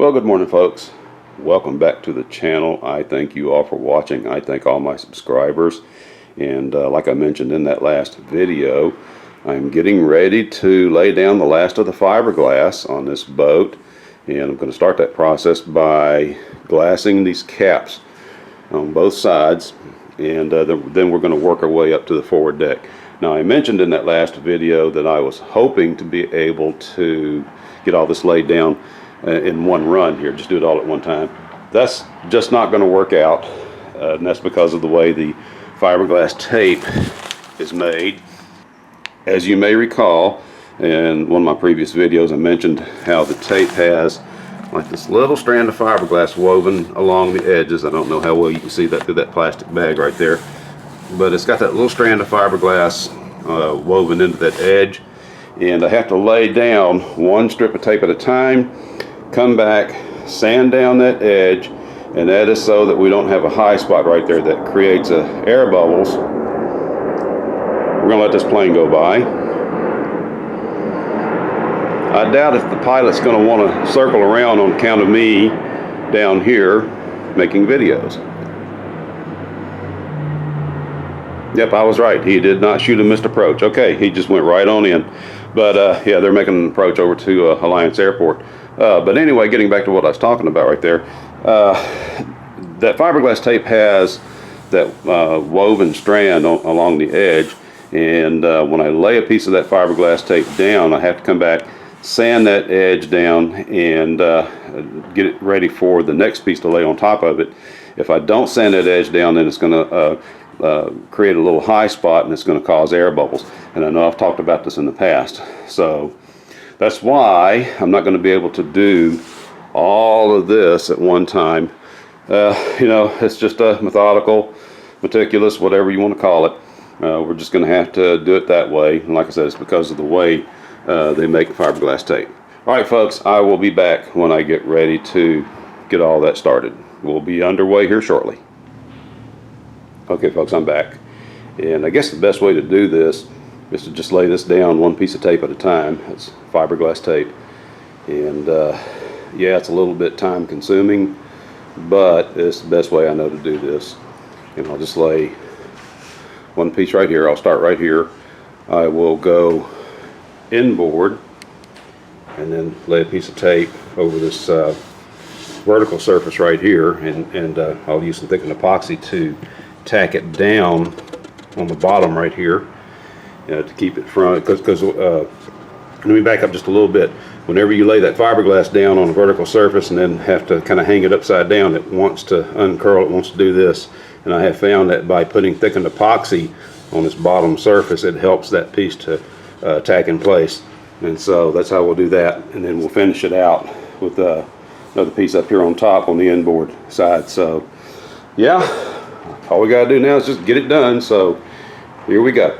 Well, good morning, folks. Welcome back to the channel. I thank you all for watching. I thank all my subscribers. And like I mentioned in that last video, I'm getting ready to lay down the last of the fiberglass on this boat. And I'm going to start that process by glassing these caps on both sides. And then we're going to work our way up to the forward deck. Now, I mentioned in that last video that I was hoping to be able to get all this laid down in one run here, just do it all at one time. That's just not going to work out, and that's because of the way the fiberglass tape is made. As you may recall, in one of my previous videos I mentioned how the tape has like this little strand of fiberglass woven along the edges. I don't know how well you can see that through that plastic bag right there, but it's got that little strand of fiberglass woven into that edge, and I have to lay down one strip of tape at a time, come back, sand down that edge, and that is so that we don't have a high spot right there that creates air bubbles. We're going to let this plane go by. I doubt if the pilot's going to want to circle around on account of me down here making videos. Yep, I was right. He did not shoot a missed approach. Okay, he just went right on in. But yeah, they're making an approach over to Alliance Airport. But anyway, getting back to what I was talking about right there, that fiberglass tape has that woven strand along the edge, and when I lay a piece of that fiberglass tape down, I have to come back, sand that edge down, and get it ready for the next piece to lay on top of it. If I don't sand that edge down, then it's going to create a little high spot, and it's going to cause air bubbles. And I know I've talked about this in the past, so that's why I'm not going to be able to do all of this at one time. You know, it's just a methodical, meticulous, whatever you want to call it. We're just going to have to do it that way. And like I said, it's because of the way they make fiberglass tape. All right, folks, I will be back when I get ready to get all that started. We'll be underway here shortly. Okay, folks, I'm back. And I guess the best way to do this is to just lay this down one piece of tape at a time. It's fiberglass tape. And yeah, it's a little bit time consuming, but it's the best way I know to do this. And I'll just lay one piece right here. I'll start right here. I will go inboard and then lay a piece of tape over this vertical surface right here, and I'll use some thickened epoxy to tack it down on the bottom right here to keep it from, because let me back up just a little bit. Whenever you lay that fiberglass down on a vertical surface and then have to kind of hang it upside down, it wants to uncurl, it wants to do this. And I have found that by putting thickened epoxy on this bottom surface, it helps that piece to tack in place. And so that's how we'll do that, and then we'll finish it out with another piece up here on top on the inboard side. So yeah, all we got to do now is just get it done. So here we go.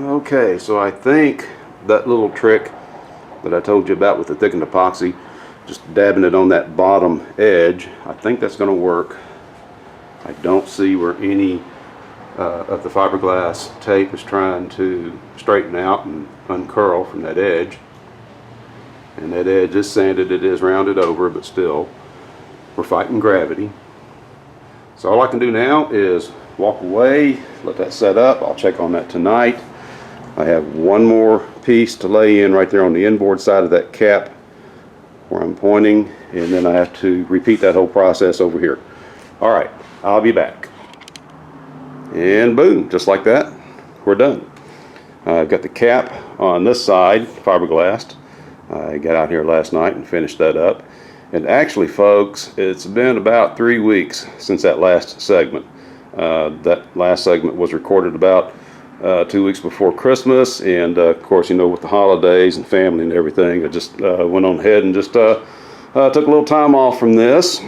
Okay, so I think that little trick that I told you about with the thickened epoxy, just dabbing it on that bottom edge, I think that's going to work. I don't see where any of the fiberglass tape is trying to straighten out and uncurl from that edge. And that edge is sanded, it is rounded over, but still, we're fighting gravity. So all I can do now is walk away, let that set up. I'll check on that tonight. I have one more piece to lay in right there on the inboard side of that cap where I'm pointing, and then I have to repeat that whole process over here. All right, I'll be back. And boom, just like that, we're done. I've got the cap on this side, fiberglassed. I got out here last night and finished that up. And actually, folks, it's been about 3 weeks since that last segment. That last segment was recorded about 2 weeks before Christmas, and of course, you know, with the holidays and family and everything, I just went on ahead and just took a little time off from this.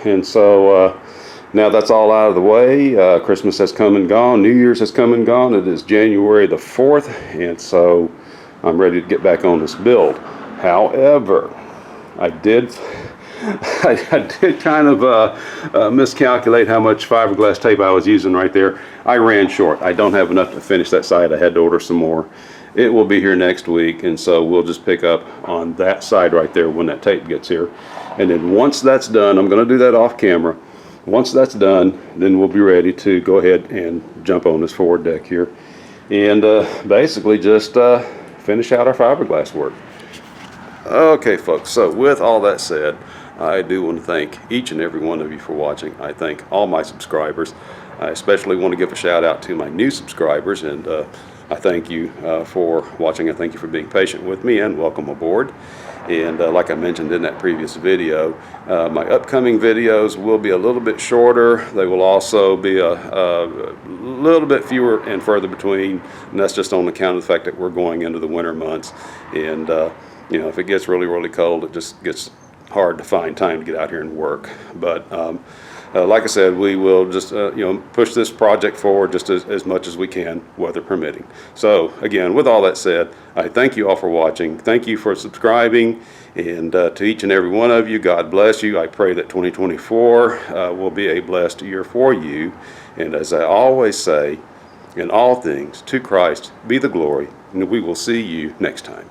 And so now that's all out of the way. Christmas has come and gone. New Year's has come and gone. It is January the 4th, and so I'm ready to get back on this build. However, I did kind of miscalculate how much fiberglass tape I was using right there. I ran short. I don't have enough to finish that side. I had to order some more. It will be here next week, and so we'll just pick up on that side right there when that tape gets here. And then once that's done, I'm going to do that off camera. Once that's done, then we'll be ready to go ahead and jump on this forward deck here and basically just finish out our fiberglass work. Okay, folks, so with all that said, I do want to thank each and every one of you for watching. I thank all my subscribers. I especially want to give a shout out to my new subscribers, and I thank you for watching. I thank you for being patient with me, and welcome aboard. And like I mentioned in that previous video, my upcoming videos will be a little bit shorter. They will also be a little bit fewer and further between, and that's just on account of the fact that we're going into the winter months. And you know, if it gets really, really cold, it just gets hard to find time to get out here and work. But like I said, we will just you know, push this project forward just as much as we can, weather permitting. So again, with all that said, I thank you all for watching. Thank you for subscribing, and to each and every one of you, God bless you. I pray that 2024 will be a blessed year for you. And as I always say, in all things, to Christ be the glory, and we will see you next time.